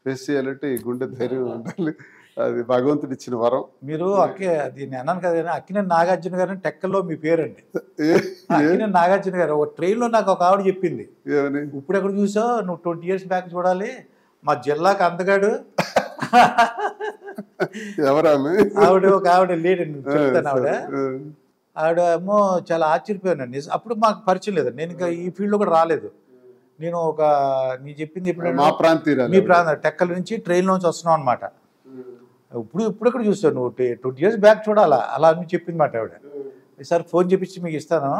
Face చేయాలంటే ఈ గుండె ధైర్యం ఉండాలి. అది భగవంతుడు ఇచ్చిన వరం. మీరు అది నేను అన్నాను కదా, అక్కినేని నాగార్జున గారు టెక్కల్లో మీ పేరండి. ఏ- అక్కినేని నాగార్జున గారు ఒక ట్రైన్లో నాకు ఒక ఆవిడ చెప్పింది, ఏమని? ఇప్పుడు ఎక్కడ చూసావు నువ్వు 20 years బ్యాక్ చూడాలి, మా జిల్లాకు అందగాడు. ఎవరామె? ఆవిడ ఒక ఆవిడ లేడండి, చెప్తాను. ఆవిడ ఏమో చాలా ఆశ్చర్యపోయానండి. అప్పుడు మాకు పరిచయం లేదు, నేను ఇంకా ఈ ఫీల్డ్లో కూడా రాలేదు. నేను నీ చెప్పింది మా ఎప్పుడు ప్రాంతీయురాలు. మీ ప్రాంతం టెక్కల నుంచి ట్రైన్లోంచి వస్తున్నావు అనమాట. ఇప్పుడు ఎక్కడ చూస్తావు నువ్వు 20 years బ్యాక్ చూడాలా అలా అని చెప్పింది మాట ఆవిడ. ఈసారి ఫోన్ చేపించి మీకు ఇస్తాను.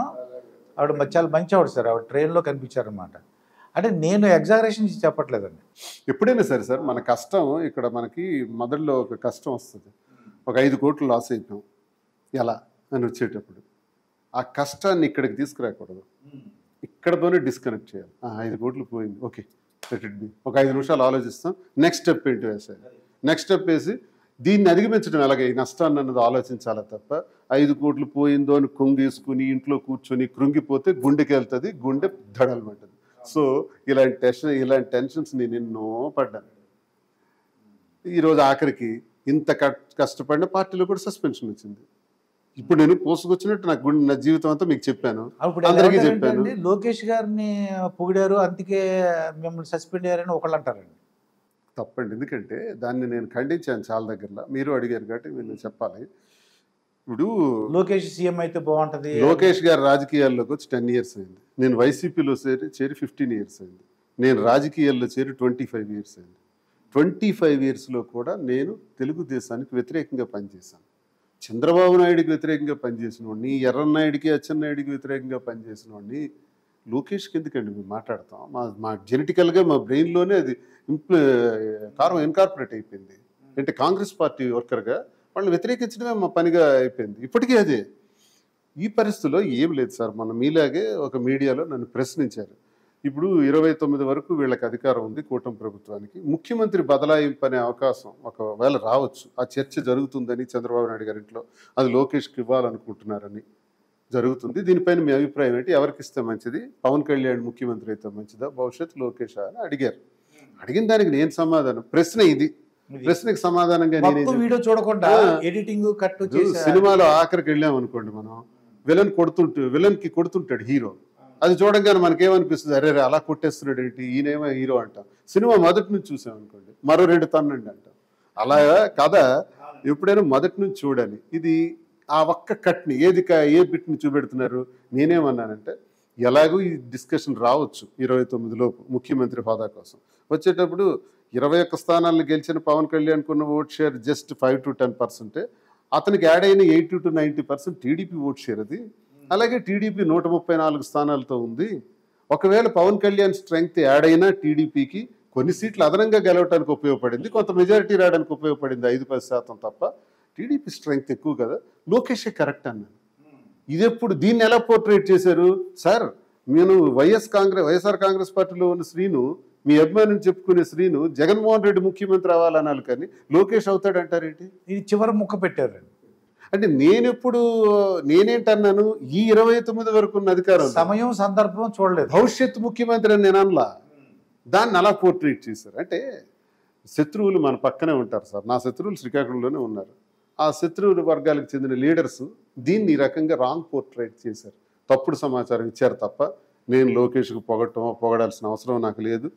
ఆవిడ చాలా మంచి ఆవిడ సార్, ఆవిడ ట్రైన్లో కనిపించారనమాట. అంటే నేను ఎగ్జాగరేషన్ చెప్పట్లేదండి. ఎప్పుడైనా సరే సార్, మన కష్టం ఇక్కడ మనకి మొదట్లో ఒక కష్టం వస్తుంది. ఒక 5 కోట్లు లాస్ అయిపోయాం ఎలా అని వచ్చేటప్పుడు ఆ కష్టాన్ని ఇక్కడికి తీసుకురాకూడదు, ఇక్కడతోనే డిస్కనెక్ట్ చేయాలి. 5 కోట్లు పోయింది, ఓకే లెట్ ఇట్ బి. ఒక 5 నిమిషాలు ఆలోచిస్తాం, నెక్స్ట్ స్టెప్ ఏంటి వేసేయాలి. నెక్స్ట్ స్టెప్ వేసి దీన్ని అధిగమించడం ఎలాగే ఈ నష్టాన్ని అన్నది ఆలోచించాలి తప్ప 5 కోట్లు పోయిందో అని కుంగేసుకుని ఇంట్లో కూర్చొని కృంగిపోతే గుండెకి వెళ్తుంది, గుండె దడలమంటుంది. సో ఇలాంటి టెన్షన్స్ నేను ఎన్నో పడ్డాను. ఈరోజు ఆఖరికి ఇంత కష్టపడిన పార్టీలో కూడా సస్పెన్షన్ వచ్చింది. ఇప్పుడు నేను పోసుకొచ్చినట్టు నా జీవితం అంతా మీకు చెప్పాను, అందరికీ చెప్పాను. లోకేష్ గారిని పొగిడారు అందుకే మిమ్మల్ని సస్పెండ్ అయ్యారని ఒకళ్ళు అంటారండి. తప్పండి, ఎందుకంటే దాన్ని నేను ఖండించాను చాలా దగ్గరలో. మీరు అడిగారు కాబట్టి నేను చెప్పాలి. ఇప్పుడు లోకేష్ సీఎం అయితే బాగుంటుంది. లోకేష్ గారు రాజకీయాల్లోకి వచ్చి 10 years అయింది. నేను వైసీపీలో చేరి 15 years అయింది. నేను రాజకీయాల్లో చేరి 25 years అయింది. 25 yearsలో కూడా నేను తెలుగుదేశానికి వ్యతిరేకంగా పనిచేశాను. చంద్రబాబు నాయుడికి వ్యతిరేకంగా పనిచేసిన వాడిని, ఎర్రన్నాయుడికి అచ్చెన్నాయుడికి వ్యతిరేకంగా పనిచేసిన వాడిని లోకేష్కి ఎందుకండి మేము మాట్లాడతాం? మా జెనెటికల్గా మా బ్రెయిన్లోనే అది ఇన్కార్పొరేట్ అయిపోయింది. అంటే కాంగ్రెస్ పార్టీ వర్కర్గా వాళ్ళని వ్యతిరేకించడమే మా పనిగా అయిపోయింది. ఇప్పటికీ అదే. ఈ పరిస్థితుల్లో ఏం లేదు సార్. మన మీలాగే ఒక మీడియాలో నన్ను ప్రశ్నించారు. ఇప్పుడు 29 వరకు వీళ్ళకి అధికారం ఉంది కూటమి ప్రభుత్వానికి. ముఖ్యమంత్రి బదలాయింపు అనే అవకాశం ఒకవేళ రావచ్చు. ఆ చర్చ జరుగుతుందని చంద్రబాబు నాయుడు గారి ఇంట్లో, అది లోకేష్కి ఇవ్వాలనుకుంటున్నారని జరుగుతుంది. దీనిపైన మీ అభిప్రాయం ఏంటి? ఎవరికి ఇస్తే మంచిది? పవన్ కళ్యాణ్ ముఖ్యమంత్రి అయితే మంచిదా, భవిష్యత్ లోకేష్ అని అడిగారు. అడిగిన దానికి నేను సమాధానం, ప్రశ్న ఇది. ప్రశ్నకి సమాధానంగా నేను వీడియో చూడకుండా ఎడిటింగ్ కట్ సినిమాలో ఆఖరికి వెళ్ళాం అనుకోండి, మనం విలన్కి కొడుతుంటాడు హీరో. అది చూడంగానే మనకేమనిపిస్తుంది, అరే అలా కొట్టేస్తున్నాడు ఏంటి, ఈయనేమో హీరో అంటాం. సినిమా మొదటి నుంచి చూసాం అనుకోండి, మరో 2 తన్నండి అంటాం. అలా కథ ఎప్పుడైనా మొదటి నుంచి చూడాలి. ఇది ఆ ఒక్క కట్ని ఏ బిట్ని చూపెడుతున్నారు. నేనేమన్నానంటే, ఎలాగూ ఈ డిస్కషన్ రావచ్చు 29 లోపు ముఖ్యమంత్రి హోదా కోసం. వచ్చేటప్పుడు 21 స్థానాలను గెలిచిన పవన్ కళ్యాణ్ కున్న ఓట్ షేర్ జస్ట్ 5 to 10%. అతనికి యాడ్ అయిన 80 to 90% టీడీపీ ఓట్ షేర్ అది. అలాగే టీడీపీ 134 స్థానాలతో ఉంది. ఒకవేళ పవన్ కళ్యాణ్ స్ట్రెంగ్త్ యాడ్ అయినా టీడీపీకి కొన్ని సీట్లు అదనంగా గెలవడానికి ఉపయోగపడింది, కొంత మెజారిటీ రావడానికి ఉపయోగపడింది 5-10% తప్ప. టీడీపీ స్ట్రెంగ్త్ ఎక్కువ కదా, లోకేషే కరెక్ట్ అన్నాను. ఇదెప్పుడు దీన్ని ఎలా పోర్ట్రేట్ చేశారు సార్? నేను వైఎస్ఆర్ కాంగ్రెస్ పార్టీలో ఉన్న శ్రీను, మీ అభిమానం చెప్పుకునే శ్రీను జగన్మోహన్ రెడ్డి ముఖ్యమంత్రి అవ్వాలనాలి, కానీ లోకేష్ అవుతాడంటారేంటి? ఇది చివరి ముక్క పెట్టారండి. అంటే నేనేంటన్నాను, ఈ 29 వరకు ఉన్న అధికారం, సమయం సందర్భం చూడలేదు. భవిష్యత్తు ముఖ్యమంత్రి అని నేను అనలా, దాన్ని అలా పోర్ట్రేట్ చేశారు. అంటే శత్రువులు మన పక్కనే ఉంటారు సార్. నా శత్రువులు శ్రీకాకుళంలోనే ఉన్నారు. ఆ శత్రువుల వర్గాలకు చెందిన లీడర్స్ దీన్ని ఈ రకంగా రాంగ్ పోర్ట్రేట్ చేశారు, తప్పుడు సమాచారం ఇచ్చారు తప్ప నేను లోకేష్కు పొగడాల్సిన అవసరం నాకు లేదు.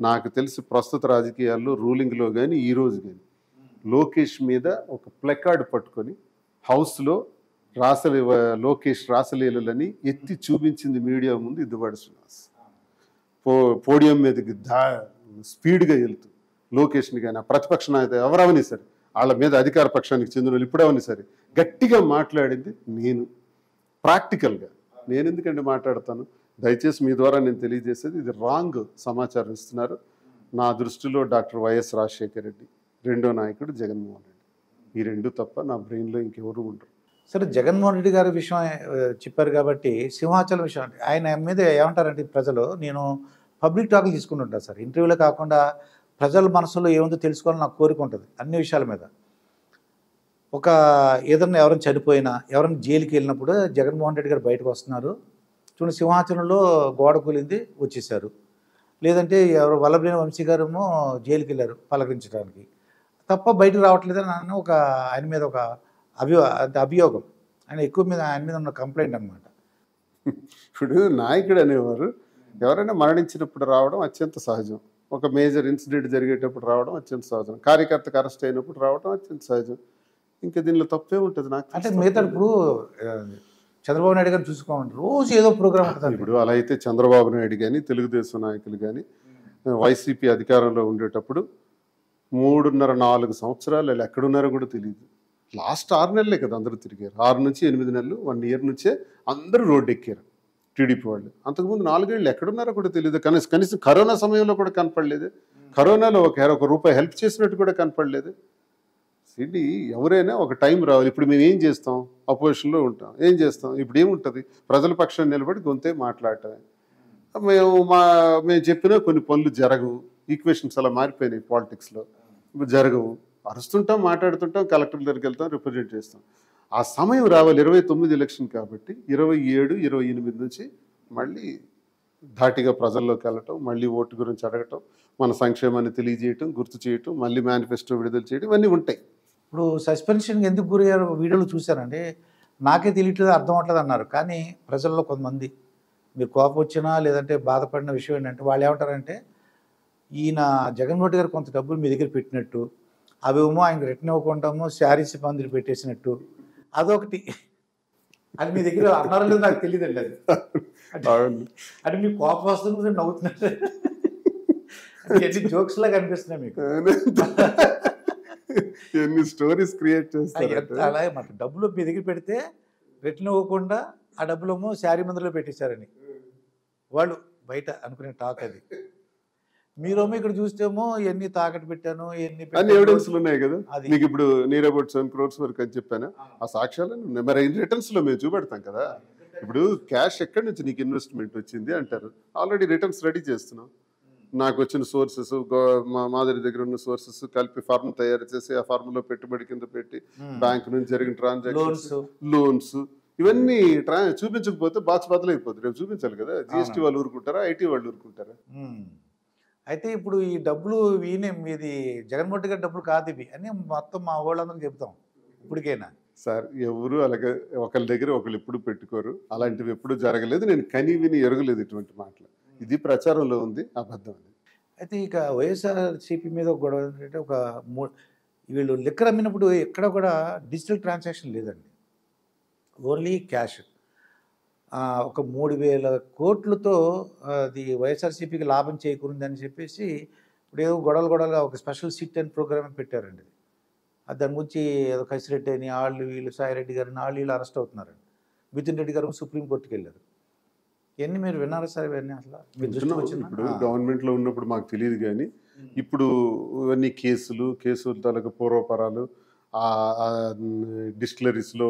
నాకు తెలిసి ప్రస్తుత రాజకీయాల్లో రూలింగ్లో కానీ ఈరోజు కానీ లోకేష్ మీద ఒక ప్లకార్డ్ పట్టుకొని హౌస్లో లోకేష్ రాసలీలని ఎత్తి చూపించింది మీడియా ముందు ఇదివాడు శ్రీనివాస్. పోడియం మీదకి స్పీడ్గా వెళ్తూ లోకేష్ని కానీ, ఆ ప్రతిపక్ష నాయకులు ఎవరవని సరే, వాళ్ళ మీద అధికార పక్షానికి చెందిన వాళ్ళు ఇప్పుడవని సరే గట్టిగా మాట్లాడింది నేను. ప్రాక్టికల్గా నేను ఎందుకంటే మాట్లాడతాను, దయచేసి మీ ద్వారా నేను తెలియజేసేది, ఇది రాంగ్ సమాచారం ఇస్తున్నారు. నా దృష్టిలో డాక్టర్ వైఎస్ రాజశేఖర రెడ్డి, రెండో నాయకుడు జగన్మోహన్ రెడ్డి, ఈ రెండు తప్ప నా బ్రెయిన్లో ఇంకెవరు ఉండరు. సరే, జగన్మోహన్ రెడ్డి గారి విషయం చెప్పారు కాబట్టి సింహాచలం విషయం ఆయన మీద ఏమంటారంటే ప్రజలు, నేను పబ్లిక్ టాక్లు తీసుకుంటుంటాను సార్, ఇంటర్వ్యూలో కాకుండా ప్రజల మనసులో ఏముందో తెలుసుకోవాలని నాకు కోరిక ఉంటుంది అన్ని విషయాల మీద. ఏదన్నా ఎవరైనా చనిపోయినా, ఎవరైనా జైలుకి వెళ్ళినప్పుడు జగన్మోహన్ రెడ్డి గారు బయటకు వస్తున్నారు, చూడండి సింహాచలంలో గోడ కూలింది వచ్చేసారు, లేదంటే ఎవరు వల్లభనేని వంశీ గారేమో జైలుకి వెళ్ళారు పలకరించడానికి తప్ప బయటకు రావట్లేదని ఆయన ఒక ఆయన మీద ఒక అభియోగం ఆయన మీద ఉన్న కంప్లైంట్ అనమాట. ఇప్పుడు నాయకుడు అనేవారు ఎవరైనా మరణించినప్పుడు రావడం అత్యంత సహజం. ఒక మేజర్ ఇన్సిడెంట్ జరిగేటప్పుడు రావడం అత్యంత సహజం. కార్యకర్తకు అరెస్ట్ అయినప్పుడు రావడం అత్యంత సహజం. ఇంకా దీనిలో తప్పే ఉంటుంది నాకు అంటే మిగతా ఇప్పుడు చంద్రబాబు నాయుడు గారిని చూసుకోమండి రోజు ఏదో ప్రోగ్రామ్ ఉంటుంది. ఇప్పుడు అలా అయితే చంద్రబాబు నాయుడు కానీ తెలుగుదేశం నాయకులు కానీ వైసీపీ అధికారంలో ఉండేటప్పుడు 3.5-4 సంవత్సరాలు వాళ్ళు ఎక్కడున్నారో కూడా తెలియదు. లాస్ట్ 6 నెలలే కదా అందరూ తిరిగారు. 6 నుంచి 8 నెలలు 1 ఇయర్ నుంచే అందరూ రోడ్డు ఎక్కారు టీడీపీ వాళ్ళు. అంతకుముందు 4 ఏళ్ళు ఎక్కడున్నారో కూడా తెలియదు. కనీసం కరోనా సమయంలో కూడా కనపడలేదు. కరోనాలో ఒక రూపాయి హెల్ప్ చేసినట్టు కూడా కనపడలేదు. సిడి ఎవరైనా ఒక టైం రావాలి. ఇప్పుడు మేము ఏం చేస్తాం? అపోజిషన్లో ఉంటాం. ఏం చేస్తాం? ఇప్పుడు ఏముంటుంది? ప్రజల పక్షాన్ని నిలబడి గొంతే మాట్లాడటమే. మేము చెప్పినా కొన్ని పనులు జరగవు. ఈక్వేషన్స్ అలా మారిపోయినాయి పాలిటిక్స్లో. ఇప్పుడు జరగవు. అరుస్తుంటాం, మాట్లాడుతుంటాం, కలెక్టర్ దగ్గరికి వెళ్తాం, రిప్రజెంట్ చేస్తాం. ఆ సమయం రావాలి. 29 ఎలక్షన్ కాబట్టి 27, 28 నుంచి మళ్ళీ ధాటిగా ప్రజల్లోకి వెళ్ళటం, మళ్ళీ ఓటు గురించి అడగటం, మన సంక్షేమాన్ని తెలియజేయటం, గుర్తు చేయటం, మళ్ళీ మేనిఫెస్టో విడుదల చేయడం, ఇవన్నీ ఉంటాయి. ఇప్పుడు సస్పెన్షన్కి ఎందుకు గురయ్యారు వీడియోలు చూశారంటే నాకే తెలియట్లేదు, అర్థం అవట్లేదు అన్నారు. కానీ ప్రజల్లో కొంతమంది మీరు కోపం వచ్చినా లేదంటే బాధపడిన విషయం ఏంటంటే వాళ్ళు ఏమంటారంటే ఈయన జగన్మోహన్ రెడ్డి గారు కొంత డబ్బులు మీ దగ్గర పెట్టినట్టు, అవేమో ఆయనకు రిటర్న్ ఇవ్వకుండామో శారీస్ పందిరి పెట్టేసినట్టు అదొకటి. అది మీ దగ్గర అన్నారో లేదు నాకు తెలియదండి. అది అంటే మీకు కోపం వస్తుంది నవ్వుతున్నారు. ఎన్ని జోక్స్ లాగా అనిపిస్తున్నాయి మీకు. ఎన్ని స్టోరీస్ క్రియేట్ చేస్తారు. అలాగే మాట డబ్బులు మీ దగ్గర పెడితే రిటర్న్ ఇవ్వకుండా ఆ డబ్బులేమో శారీ మందిలో పెట్టేశారని వాళ్ళు బయట అనుకునే టాక్. అది మీరేమో ఇక్కడ చూస్తేమో ఎన్ని తాకట్టు పెట్టాను అన్ని ఎవిడెన్స్లు ఉన్నాయి కదా. మీకు ఇప్పుడు నియర్ అబౌట్ 7 crores వరకు అని చెప్పాను. ఆ సాక్ష్యాలను ఉన్నాయి. మరి రిటర్న్స్ లో మేము చూపెడతాం కదా. ఇప్పుడు క్యాష్ ఎక్కడి నుంచి నీకు ఇన్వెస్ట్మెంట్ వచ్చింది అంటారు. ఆల్రెడీ రిటర్న్స్ రెడీ చేస్తున్నాం. నాకు వచ్చిన సోర్సెస్, మాదిరి దగ్గర ఉన్న సోర్సెస్ కలిపి ఫార్మ్ తయారు చేసి ఆ ఫార్మ్ లో పెట్టుబడి కింద పెట్టి బ్యాంక్ నుంచి జరిగిన ట్రాన్సాక్షన్స్, లోన్స్, ఇవన్నీ చూపించకపోతే బాక్స్ బదులైపోతుంది. రేపు చూపించాలి కదా. జిఎస్టీ వాళ్ళు ఊరుకుంటారా, ఐటీ వాళ్ళు ఊరుకుంటారా? అయితే ఇప్పుడు ఈ డబ్బులు మీది జగన్మోహన్ రెడ్డి గారి డబ్బులు కాదు ఇవి అని మొత్తం మా వాళ్ళందరూ చెప్తాం ఇప్పటికైనా. సార్ ఎవరు అలాగే ఒకరి దగ్గర ఒకళ్ళు ఎప్పుడు పెట్టుకోరు. అలాంటివి ఎప్పుడు జరగలేదు. నేను కని విని ఎరగలేదు ఇటువంటి మాటలు. ఇది ప్రచారంలో ఉంది, అబద్ధం అది. అయితే ఇక వైఎస్ఆర్సీపీ మీద ఒక గొడవ ఏంటంటే వీళ్ళు లిక్కర్ అమ్మినప్పుడు ఎక్కడ కూడా డిజిటల్ ట్రాన్సాక్షన్ లేదండి, ఓన్లీ క్యాష్. ఒక 3,000 కోట్లతో అది వైఎస్ఆర్సీపీకి లాభం చేకూరిందని చెప్పేసి ఇప్పుడు ఏదో గొడవలుగా ఒక స్పెషల్ సిట్ అండ్ ప్రోగ్రామ్ పెట్టారండి. దాని గురించి ఏదో కసిరెడ్డి అని వాళ్ళు వీళ్ళు, సాయిరెడ్డి గారిని వీళ్ళు అరెస్ట్ అవుతున్నారండి. మిథున్ రెడ్డి గారు సుప్రీంకోర్టుకి వెళ్ళారు. ఇవన్నీ మీరు విన్నారా సార్? ఇవన్నీ అసలు ఇప్పుడు గవర్నమెంట్ లో ఉన్నప్పుడు మాకు తెలియదు. కానీ ఇప్పుడు ఇవన్నీ కేసుల తాలూకు పూర్వపరాలు, డిస్టిలరీస్ లో